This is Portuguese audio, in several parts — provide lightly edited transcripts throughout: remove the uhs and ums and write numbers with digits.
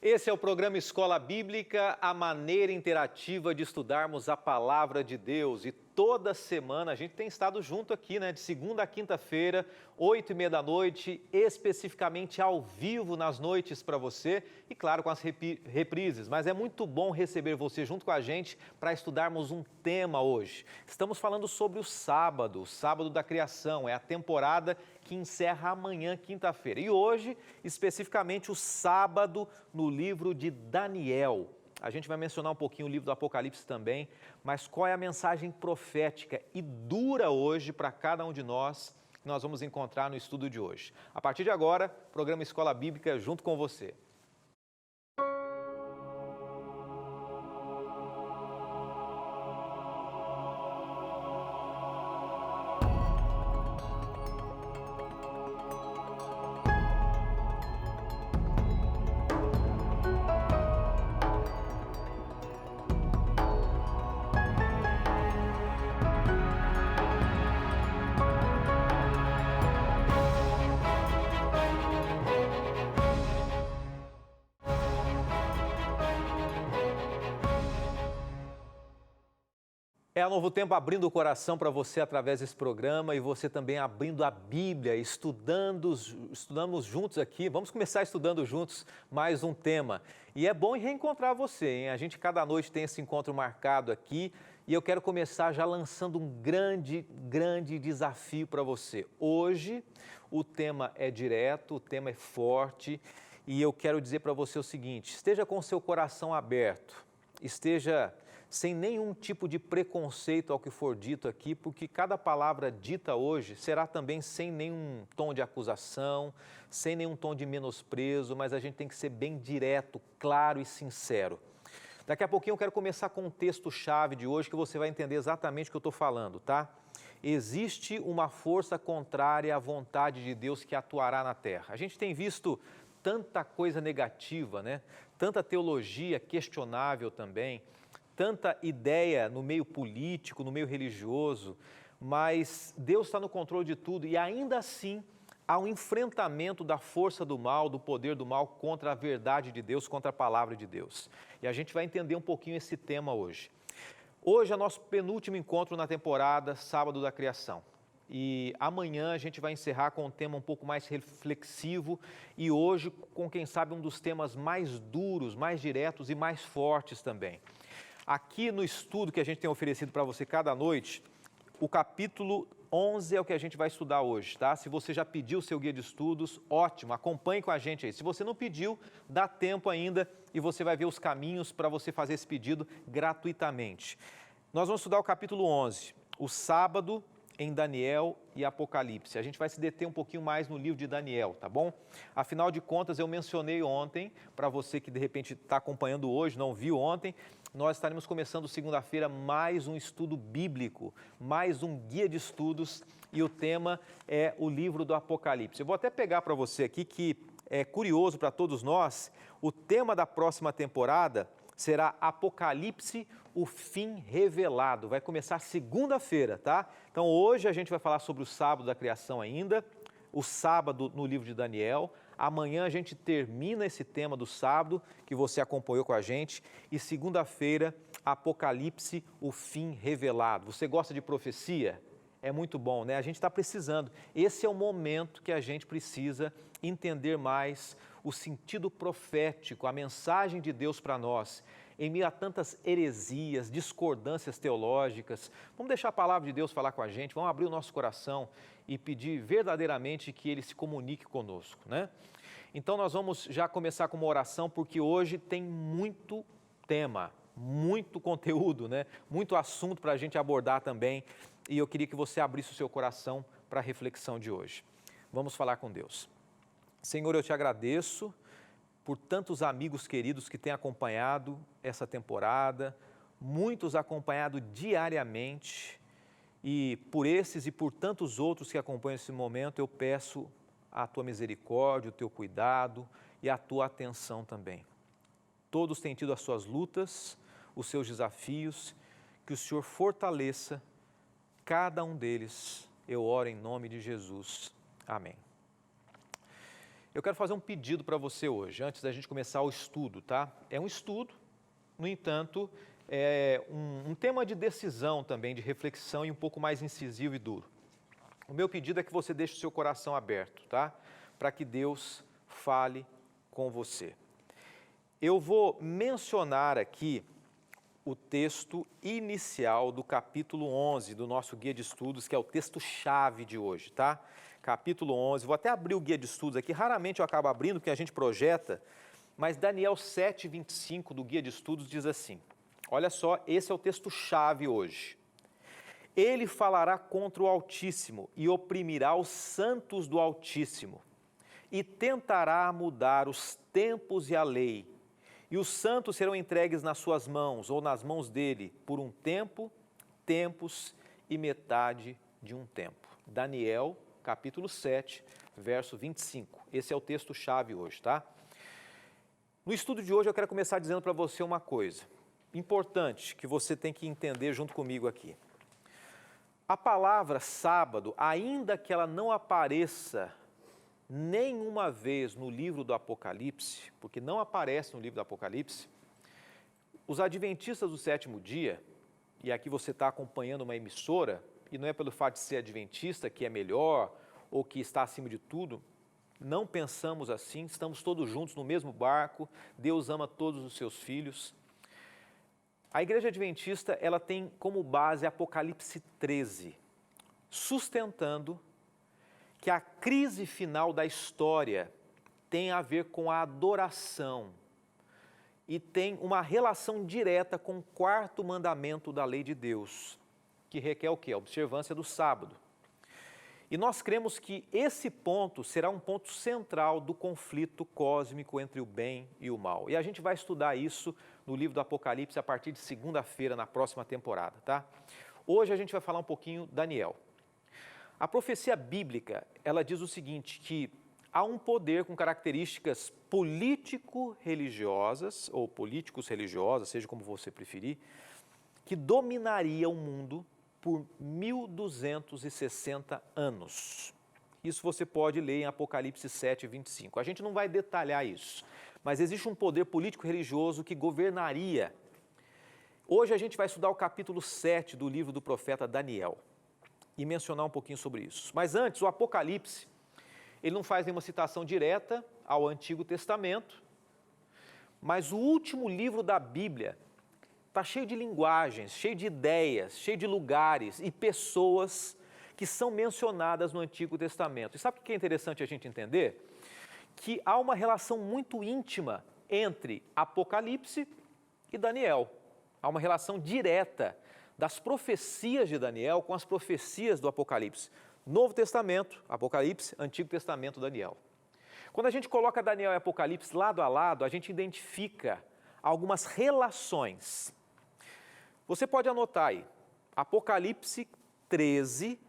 Esse é o programa Escola Bíblica, a maneira interativa de estudarmos a Palavra de Deus. E toda semana a gente tem estado junto aqui, de segunda a quinta-feira, 8h30 da noite, especificamente ao vivo nas noites para você e, claro, com as reprises. Mas é muito bom receber você junto com a gente para estudarmos um tema hoje. Estamos falando sobre o sábado da criação, é a temporada que encerra amanhã, quinta-feira. E hoje, especificamente, o sábado no livro de Daniel. A gente vai mencionar um pouquinho o livro do Apocalipse também, mas qual é a mensagem profética e dura hoje para cada um de nós que nós vamos encontrar no estudo de hoje. A partir de agora, programa Escola Bíblica junto com você. É a Novo Tempo abrindo o coração para você através desse programa e você também abrindo a Bíblia, estudamos juntos aqui. Vamos começar estudando juntos mais um tema. E é bom reencontrar você, hein? A gente cada noite tem esse encontro marcado aqui e eu quero começar já lançando um grande desafio para você. Hoje o tema é direto, o tema é forte e eu quero dizer para você o seguinte: esteja com o seu coração aberto, esteja sem nenhum tipo de preconceito ao que for dito aqui, porque cada palavra dita hoje será também sem nenhum tom de acusação, sem nenhum tom de menosprezo, mas a gente tem que ser bem direto, claro e sincero. Daqui a pouquinho eu quero começar com um texto-chave de hoje que você vai entender exatamente o que eu estou falando, tá? Existe uma força contrária à vontade de Deus que atuará na terra. A gente tem visto tanta coisa negativa, Tanta teologia questionável também, tanta ideia no meio político, no meio religioso, mas Deus está no controle de tudo e ainda assim há um enfrentamento da força do mal, do poder do mal contra a verdade de Deus, contra a palavra de Deus. E a gente vai entender um pouquinho esse tema hoje. Hoje é nosso penúltimo encontro na temporada Sábado da Criação. E amanhã a gente vai encerrar com um tema um pouco mais reflexivo e hoje com, quem sabe, um dos temas mais duros, mais diretos e mais fortes também. Aqui no estudo que a gente tem oferecido para você cada noite, o capítulo 11 é o que a gente vai estudar hoje, tá? Se você já pediu o seu guia de estudos, ótimo, acompanhe com a gente aí. Se você não pediu, dá tempo ainda e você vai ver os caminhos para você fazer esse pedido gratuitamente. Nós vamos estudar o capítulo 11, o sábado em Daniel e Apocalipse. A gente vai se deter um pouquinho mais no livro de Daniel, tá bom? Afinal de contas, eu mencionei ontem, para você que de repente está acompanhando hoje, não viu ontem, nós estaremos começando segunda-feira mais um estudo bíblico, mais um guia de estudos e o tema é o livro do Apocalipse. Eu vou até pegar para você aqui que é curioso para todos nós, o tema da próxima temporada será Apocalipse, o fim revelado. Vai começar segunda-feira, tá? Então hoje a gente vai falar sobre o sábado da criação ainda, o sábado no livro de Daniel. Amanhã a gente termina esse tema do sábado, que você acompanhou com a gente. E segunda-feira, Apocalipse, o fim revelado. Você gosta de profecia? É muito bom, A gente está precisando. Esse é o momento que a gente precisa entender mais o sentido profético, a mensagem de Deus para nós. Em meio a tantas heresias, discordâncias teológicas, vamos deixar a palavra de Deus falar com a gente, vamos abrir o nosso coração e pedir verdadeiramente que Ele se comunique conosco, Então nós vamos já começar com uma oração, porque hoje tem muito tema, muito conteúdo, Muito assunto para a gente abordar também, e eu queria que você abrisse o seu coração para a reflexão de hoje. Vamos falar com Deus. Senhor, eu te agradeço por tantos amigos queridos que têm acompanhado essa temporada, muitos acompanhado diariamente, e por esses e por tantos outros que acompanham esse momento, eu peço a tua misericórdia, o teu cuidado e a tua atenção também. Todos têm tido as suas lutas, os seus desafios, que o Senhor fortaleça cada um deles. Eu oro em nome de Jesus. Amém. Eu quero fazer um pedido para você hoje, antes da gente começar o estudo, tá? É um estudo, no entanto, é um tema de decisão também, de reflexão e um pouco mais incisivo e duro. O meu pedido é que você deixe o seu coração aberto, tá? Para que Deus fale com você. Eu vou mencionar aqui o texto inicial do capítulo 11 do nosso guia de estudos, que é o texto-chave de hoje, tá? Capítulo 11, vou até abrir o guia de estudos aqui, raramente eu acabo abrindo porque a gente projeta, mas Daniel 7:25 do guia de estudos diz assim, olha só, esse é o texto-chave hoje. Ele falará contra o Altíssimo e oprimirá os santos do Altíssimo e tentará mudar os tempos e a lei. E os santos serão entregues nas suas mãos ou nas mãos dele por um tempo, tempos e metade de um tempo. Daniel, capítulo 7, verso 25. Esse é o texto-chave hoje, tá? No estudo de hoje eu quero começar dizendo para você uma coisa importante que você tem que entender junto comigo aqui. A palavra sábado, ainda que ela não apareça nenhuma vez no livro do Apocalipse, porque não aparece no livro do Apocalipse, os adventistas do sétimo dia, e aqui você está acompanhando uma emissora, e não é pelo fato de ser adventista que é melhor ou que está acima de tudo, não pensamos assim, estamos todos juntos no mesmo barco, Deus ama todos os seus filhos. A igreja adventista, ela tem como base Apocalipse 13, sustentando que a crise final da história tem a ver com a adoração e tem uma relação direta com o quarto mandamento da lei de Deus, que requer o quê? A observância do sábado. E nós cremos que esse ponto será um ponto central do conflito cósmico entre o bem e o mal. E a gente vai estudar isso no livro do Apocalipse a partir de segunda-feira, na próxima temporada, tá? Hoje a gente vai falar um pouquinho Daniel. A profecia bíblica, ela diz o seguinte, que há um poder com características político-religiosas, ou políticos-religiosas, seja como você preferir, que dominaria o mundo por 1260 anos. Isso você pode ler em Apocalipse 7:25. A gente não vai detalhar isso, mas existe um poder político-religioso que governaria. Hoje a gente vai estudar o capítulo 7 do livro do profeta Daniel e mencionar um pouquinho sobre isso. Mas antes, o Apocalipse, ele não faz nenhuma citação direta ao Antigo Testamento, mas o último livro da Bíblia está cheio de linguagens, cheio de ideias, cheio de lugares e pessoas que são mencionadas no Antigo Testamento. E sabe o que é interessante a gente entender? Que há uma relação muito íntima entre Apocalipse e Daniel. Há uma relação direta das profecias de Daniel com as profecias do Apocalipse. Novo Testamento, Apocalipse, Antigo Testamento, Daniel. Quando a gente coloca Daniel e Apocalipse lado a lado, a gente identifica algumas relações. Você pode anotar aí, Apocalipse 13,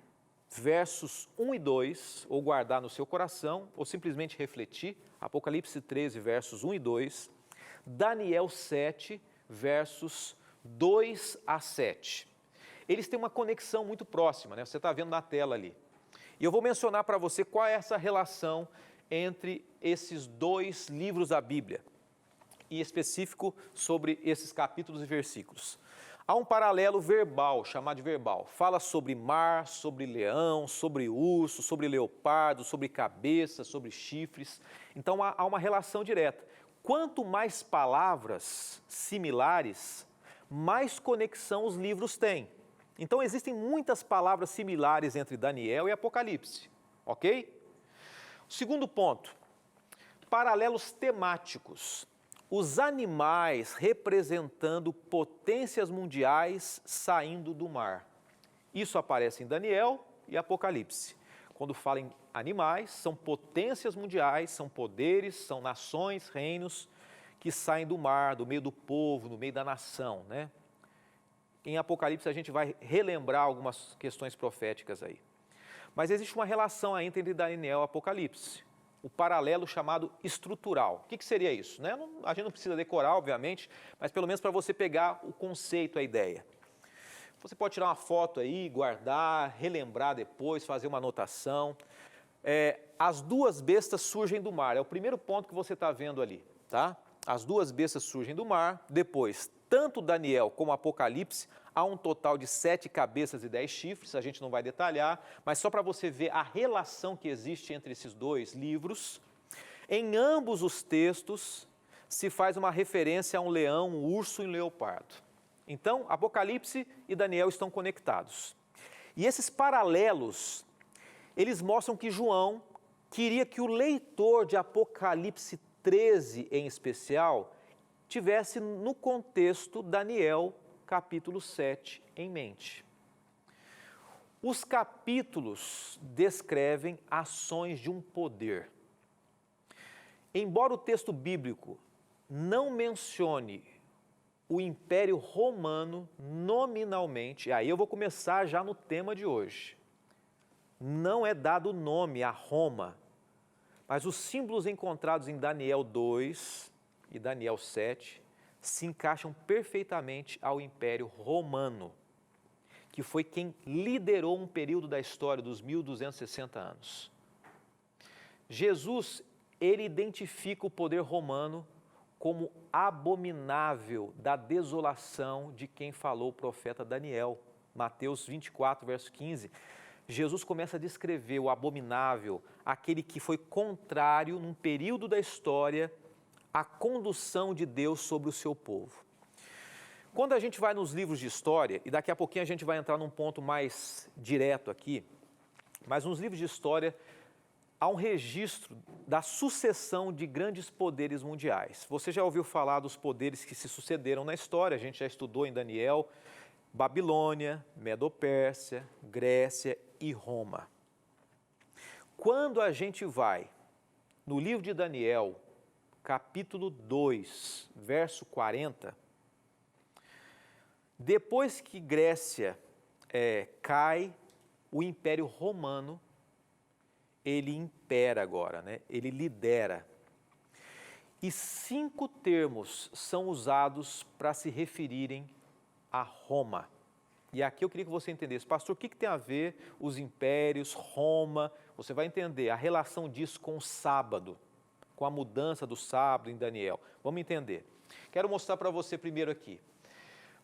versos 1 e 2, ou guardar no seu coração, ou simplesmente refletir, Apocalipse 13, versos 1 e 2, Daniel 7, versos 2 a 7. Eles têm uma conexão muito próxima, né? Você está vendo na tela ali. E eu vou mencionar para você qual é essa relação entre esses dois livros da Bíblia, em específico sobre esses capítulos e versículos. Há um paralelo verbal, chamado de verbal. Fala sobre mar, sobre leão, sobre urso, sobre leopardo, sobre cabeça, sobre chifres. Então há uma relação direta. Quanto mais palavras similares, mais conexão os livros têm. Então existem muitas palavras similares entre Daniel e Apocalipse, ok? Segundo ponto, paralelos temáticos. Os animais representando potências mundiais saindo do mar. Isso aparece em Daniel e Apocalipse. Quando fala em animais, são potências mundiais, são poderes, são nações, reinos que saem do mar, do meio do povo, no meio da nação, né? Em Apocalipse a gente vai relembrar algumas questões proféticas aí. Mas existe uma relação aí entre Daniel e Apocalipse. O paralelo chamado estrutural. O que seria isso? Né? A gente não precisa decorar, obviamente, mas pelo menos para você pegar o conceito, a ideia. Você pode tirar uma foto aí, guardar, relembrar depois, fazer uma anotação. as duas bestas surgem do mar. É o primeiro ponto que você está vendo ali, tá? As duas bestas surgem do mar. Depois, tanto Daniel como Apocalipse, há um total de 7 cabeças e 10 chifres. A gente não vai detalhar, mas só para você ver a relação que existe entre esses dois livros. Em ambos os textos se faz uma referência a um leão, um urso e um leopardo. Então, Apocalipse e Daniel estão conectados. E esses paralelos, eles mostram que João queria que o leitor de Apocalipse 13, em especial, tivesse no contexto Daniel, capítulo 7, em mente. Os capítulos descrevem ações de um poder. Embora o texto bíblico não mencione o Império Romano nominalmente, aí eu vou começar já no tema de hoje. Não é dado nome a Roma, mas os símbolos encontrados em Daniel 2 e Daniel 7 se encaixam perfeitamente ao Império Romano, que foi quem liderou um período da história dos 1260 anos. Jesus, ele identifica o poder romano como abominável da desolação de quem falou o profeta Daniel. Mateus 24, verso 15. Jesus começa a descrever o abominável, aquele que foi contrário, num período da história, à condução de Deus sobre o seu povo. Quando a gente vai nos livros de história, e daqui a pouquinho a gente vai entrar num ponto mais direto aqui, mas nos livros de história há um registro da sucessão de grandes poderes mundiais. Você já ouviu falar dos poderes que se sucederam na história, a gente já estudou em Daniel, Babilônia, Medo-Pérsia, Grécia e Roma. Quando a gente vai no livro de Daniel, capítulo 2, verso 40, depois que Grécia cai, o Império Romano, ele impera agora, né? Ele lidera. E 5 termos são usados para se referirem a Roma. E aqui eu queria que você entendesse, pastor, o que tem a ver os impérios, Roma? Você vai entender a relação disso com o sábado, com a mudança do sábado em Daniel. Vamos entender. Quero mostrar para você primeiro aqui.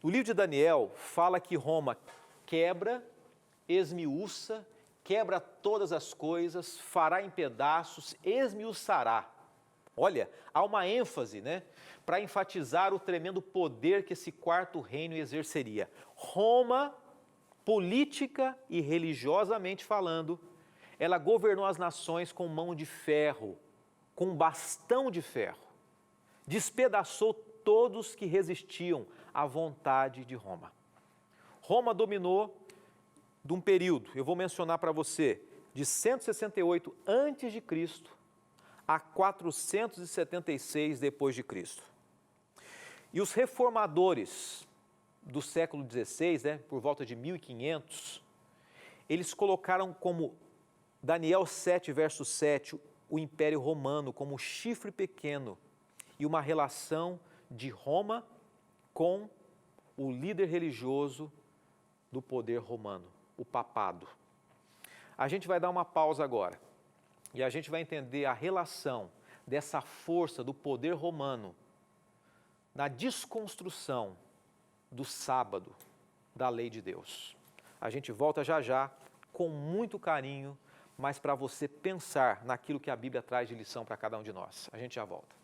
O livro de Daniel fala que Roma quebra, esmiuça, quebra todas as coisas, fará em pedaços, esmiuçará. Olha, há uma ênfase, né, para enfatizar o tremendo poder que esse quarto reino exerceria. Roma, política e religiosamente falando, ela governou as nações com mão de ferro, com bastão de ferro. Despedaçou todos que resistiam à vontade de Roma. Roma dominou de um período, eu vou mencionar para você, de 168 a.C. a 476 depois de Cristo. E os reformadores do século XVI, né, por volta de 1500, eles colocaram como Daniel 7, verso 7, o Império Romano como chifre pequeno e uma relação de Roma com o líder religioso do poder romano, o papado. A gente vai dar uma pausa agora e a gente vai entender a relação dessa força do poder romano na desconstrução do sábado, da lei de Deus. A gente volta já já com muito carinho, mas para você pensar naquilo que a Bíblia traz de lição para cada um de nós. A gente já volta.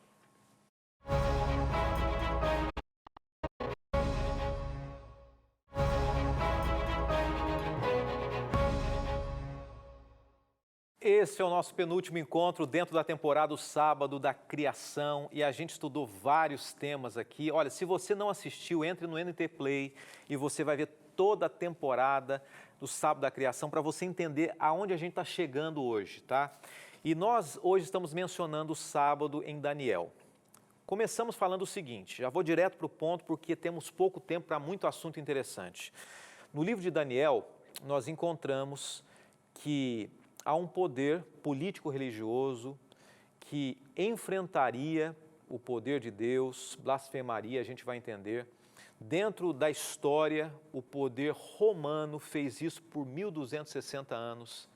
Esse é o nosso penúltimo encontro dentro da temporada Sábado da Criação e a gente estudou vários temas aqui. Olha, se você não assistiu, entre no NT Play e você vai ver toda a temporada do Sábado da Criação para você entender aonde a gente está chegando hoje, tá? E nós hoje estamos mencionando o sábado em Daniel. Começamos falando o seguinte, já vou direto para o ponto porque temos pouco tempo para muito assunto interessante. No livro de Daniel, nós encontramos que há um poder político-religioso que enfrentaria o poder de Deus, blasfemaria, a gente vai entender. Dentro da história, o poder romano fez isso por 1260 anos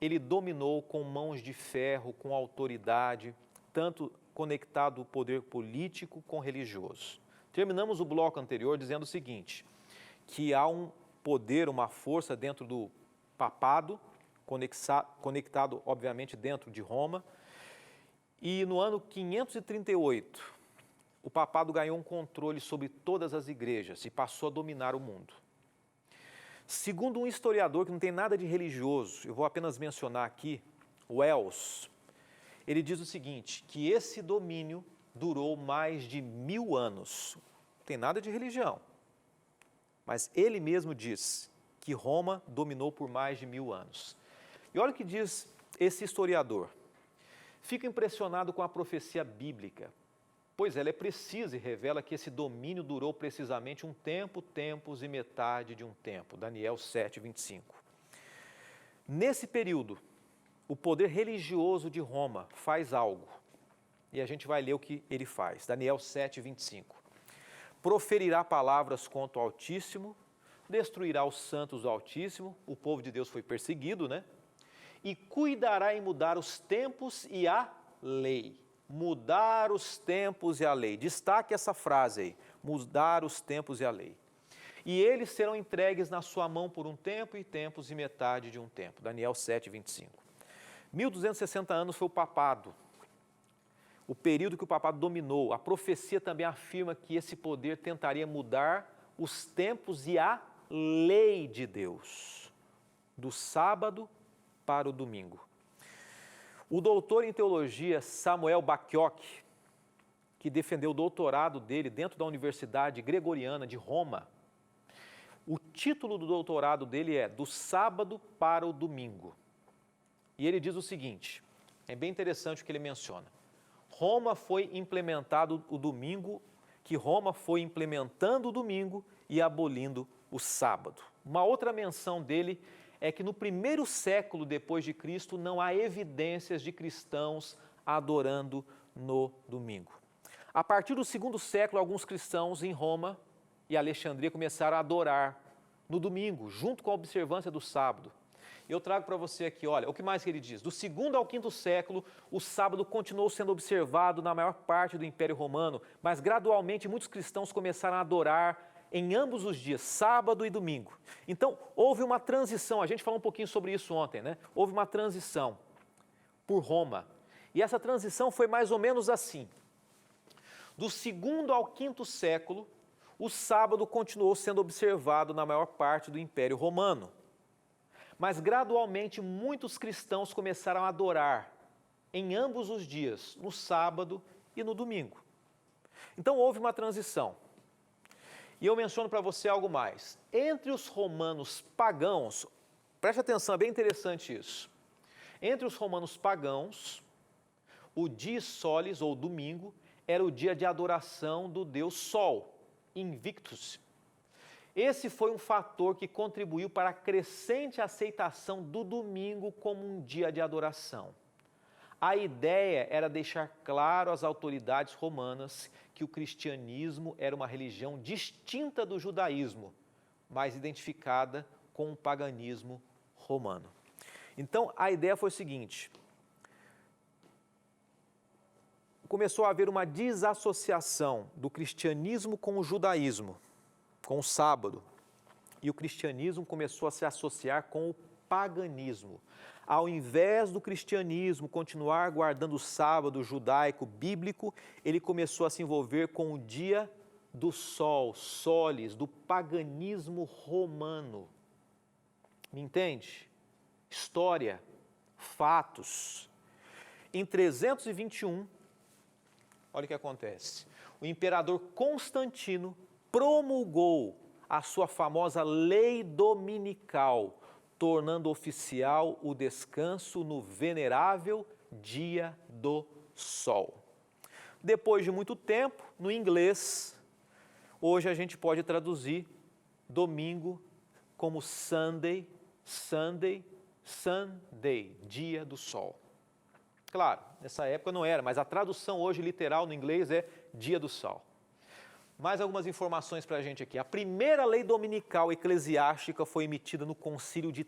ele dominou com mãos de ferro, com autoridade, tanto conectado o poder político com religioso. Terminamos o bloco anterior dizendo o seguinte, que há um poder, uma força dentro do papado, conectado, obviamente, dentro de Roma. E no ano 538, o papado ganhou um controle sobre todas as igrejas e passou a dominar o mundo. Segundo um historiador que não tem nada de religioso, eu vou apenas mencionar aqui, Wells, ele diz o seguinte, que esse domínio durou mais de 1000 anos. Não tem nada de religião, mas ele mesmo diz que Roma dominou por mais de 1000 anos. E olha o que diz esse historiador. Fico impressionado com a profecia bíblica, pois ela é precisa e revela que esse domínio durou precisamente um tempo, tempos e metade de um tempo. Daniel 7, 25. Nesse período, o poder religioso de Roma faz algo, e a gente vai ler o que ele faz. Daniel 7, 25. Proferirá palavras contra o Altíssimo, destruirá os santos do Altíssimo, o povo de Deus foi perseguido, né? E cuidará em mudar os tempos e a lei. Mudar os tempos e a lei. Destaque essa frase aí, mudar os tempos e a lei. E eles serão entregues na sua mão por um tempo e tempos e metade de um tempo. Daniel 7, 25. 1260 anos foi o papado, o período que o papado dominou. A profecia também afirma que esse poder tentaria mudar os tempos e a lei de Deus, do sábado para o domingo. O doutor em teologia Samuel Bacchiocchi, que defendeu o doutorado dele dentro da Universidade Gregoriana de Roma, o título do doutorado dele é Do Sábado para o Domingo. E ele diz o seguinte, é bem interessante o que ele menciona. Roma foi implementado o domingo, que Roma foi implementando o domingo e abolindo o sábado. Uma outra menção dele é que no primeiro século depois de Cristo não há evidências de cristãos adorando no domingo. A partir do segundo século, alguns cristãos em Roma e Alexandria começaram a adorar no domingo, junto com a observância do sábado. Eu trago para você aqui, olha, o que mais que ele diz? Do segundo ao quinto século, o sábado continuou sendo observado na maior parte do Império Romano, mas gradualmente muitos cristãos começaram a adorar em ambos os dias, sábado e domingo. Então, houve uma transição, a gente falou um pouquinho sobre isso ontem, né? Houve uma transição por Roma. E essa transição foi mais ou menos assim. Do segundo ao quinto século, o sábado continuou sendo observado na maior parte do Império Romano. Mas gradualmente muitos cristãos começaram a adorar em ambos os dias, no sábado e no domingo. Então houve uma transição. E eu menciono para você algo mais. Entre os romanos pagãos, preste atenção, é bem interessante isso. Entre os romanos pagãos, o dies solis, ou domingo, era o dia de adoração do deus Sol, Invictus. Esse foi um fator que contribuiu para a crescente aceitação do domingo como um dia de adoração. A ideia era deixar claro às autoridades romanas que o cristianismo era uma religião distinta do judaísmo, mas identificada com o paganismo romano. Então, a ideia foi o seguinte: começou a haver uma desassociação do cristianismo com o judaísmo, com o sábado, e o cristianismo começou a se associar com o paganismo. Ao invés do cristianismo continuar guardando o sábado judaico bíblico, ele começou a se envolver com o dia do sol, solis, do paganismo romano. Me entende? História, fatos. Em 321, olha o que acontece. O imperador Constantino promulgou a sua famosa lei dominical, tornando oficial o descanso no venerável dia do sol. Depois de muito tempo, no inglês, hoje a gente pode traduzir domingo como Sunday, Sunday, Sunday, dia do sol. Claro, nessa época não era, mas a tradução hoje literal no inglês é dia do sol. Mais algumas informações para a gente aqui. A primeira lei dominical eclesiástica foi emitida no Concílio de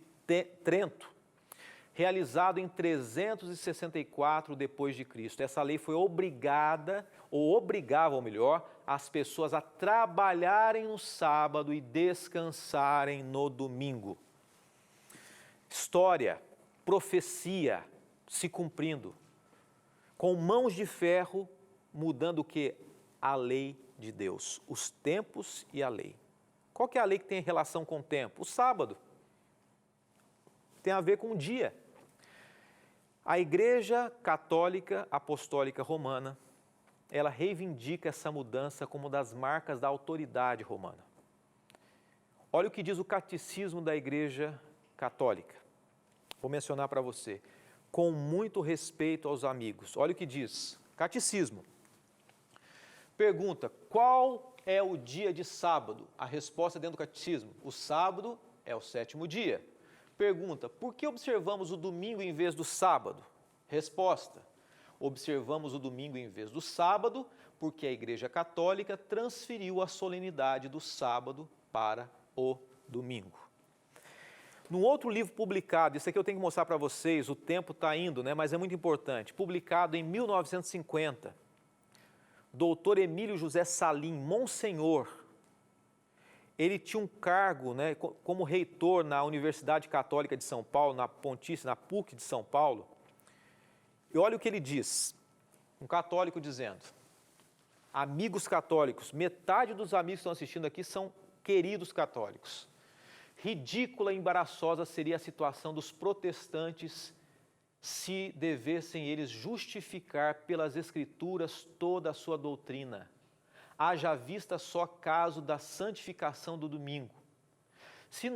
Trento, realizado em 364 depois de Cristo. Essa lei foi obrigada, ou obrigava, ou melhor, as pessoas a trabalharem no sábado e descansarem no domingo. História, profecia se cumprindo, com mãos de ferro mudando o que? A lei de Deus, os tempos e a lei. Qual que é a lei que tem relação com o tempo? O sábado. Tem a ver com o dia. A Igreja Católica Apostólica Romana, ela reivindica essa mudança como uma das marcas da autoridade romana. Olha o que diz o Catecismo da Igreja Católica. Vou mencionar para você. Com muito respeito aos amigos. Olha o que diz. Catecismo. Pergunta, qual é o dia de sábado? A resposta dentro do catecismo, o sábado é o 7º dia. Pergunta, por que observamos o domingo em vez do sábado? Resposta, observamos o domingo em vez do sábado porque a Igreja Católica transferiu a solenidade do sábado para o domingo. Num outro livro publicado, isso aqui eu tenho que mostrar para vocês, o tempo está indo, né? Mas é muito importante, publicado em 1950, Dr. Emílio José Salim, Monsenhor, ele tinha um cargo, né, como reitor na Universidade Católica de São Paulo, na Pontífice, na PUC de São Paulo. E olha o que ele diz, um católico dizendo, amigos católicos, metade dos amigos que estão assistindo aqui são queridos católicos. Ridícula e embaraçosa seria a situação dos protestantes se devessem eles justificar pelas Escrituras toda a sua doutrina. Haja vista só caso da santificação do domingo. Se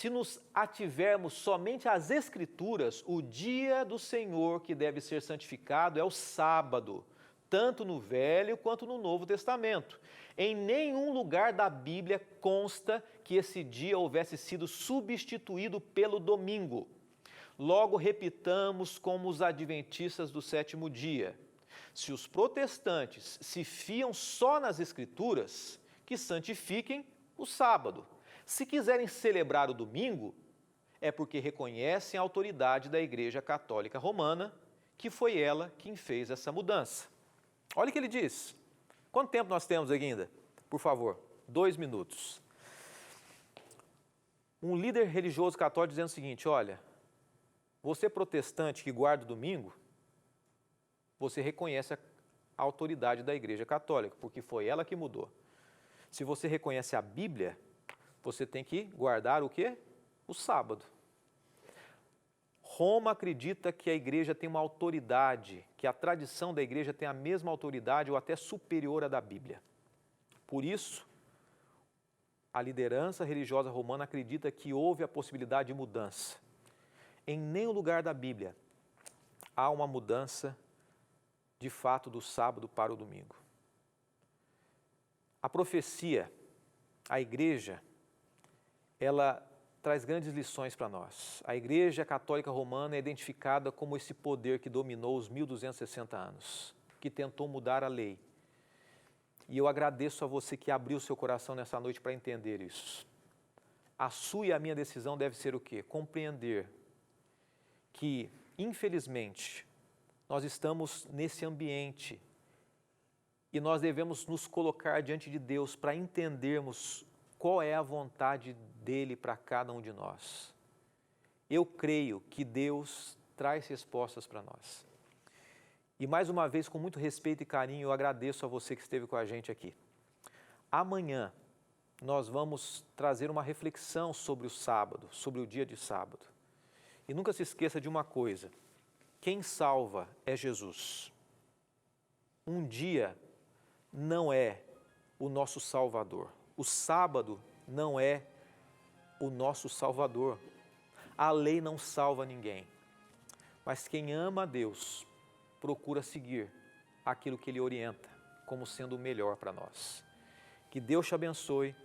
nos ativermos somente às Escrituras, o dia do Senhor que deve ser santificado é o sábado, tanto no Velho quanto no Novo Testamento. Em nenhum lugar da Bíblia consta que esse dia houvesse sido substituído pelo domingo. Logo, repitamos como os adventistas do 7º dia. Se os protestantes se fiam só nas Escrituras, que santifiquem o sábado. Se quiserem celebrar o domingo, é porque reconhecem a autoridade da Igreja Católica Romana, que foi ela quem fez essa mudança. Olha o que ele diz. Quanto tempo nós temos aqui ainda? Por favor, 2 minutos. Um líder religioso católico dizendo o seguinte, olha, você protestante que guarda o domingo, você reconhece a autoridade da Igreja Católica, porque foi ela que mudou. Se você reconhece a Bíblia, você tem que guardar o quê? O sábado. Roma acredita que a Igreja tem uma autoridade, que a tradição da Igreja tem a mesma autoridade ou até superior à da Bíblia. Por isso, a liderança religiosa romana acredita que houve a possibilidade de mudança. Em nenhum lugar da Bíblia há uma mudança de fato do sábado para o domingo. A profecia, a Igreja, ela traz grandes lições para nós. A Igreja Católica Romana é identificada como esse poder que dominou os 1260 anos, que tentou mudar a lei. E eu agradeço a você que abriu seu coração nessa noite para entender isso. A sua e a minha decisão deve ser o quê? Compreender que, infelizmente, nós estamos nesse ambiente e nós devemos nos colocar diante de Deus para entendermos qual é a vontade dEle para cada um de nós. Eu creio que Deus traz respostas para nós. E mais uma vez, com muito respeito e carinho, eu agradeço a você que esteve com a gente aqui. Amanhã nós vamos trazer uma reflexão sobre o sábado, sobre o dia de sábado. E nunca se esqueça de uma coisa, quem salva é Jesus. Um dia não é o nosso Salvador. O sábado não é o nosso Salvador. A lei não salva ninguém. Mas quem ama a Deus, procura seguir aquilo que Ele orienta como sendo o melhor para nós. Que Deus te abençoe.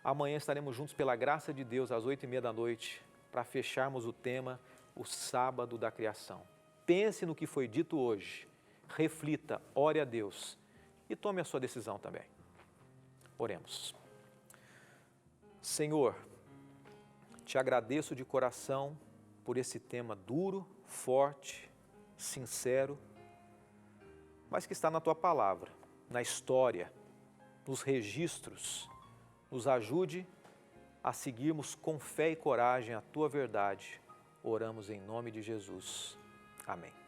Amanhã estaremos juntos pela graça de Deus às 20h30 para fecharmos o tema, o sábado da criação. Pense no que foi dito hoje, reflita, ore a Deus e tome a sua decisão também. Oremos. Senhor, te agradeço de coração por esse tema duro, forte, sincero, mas que está na Tua palavra, na história, nos registros. Nos ajude a seguirmos com fé e coragem a Tua verdade. Oramos em nome de Jesus. Amém.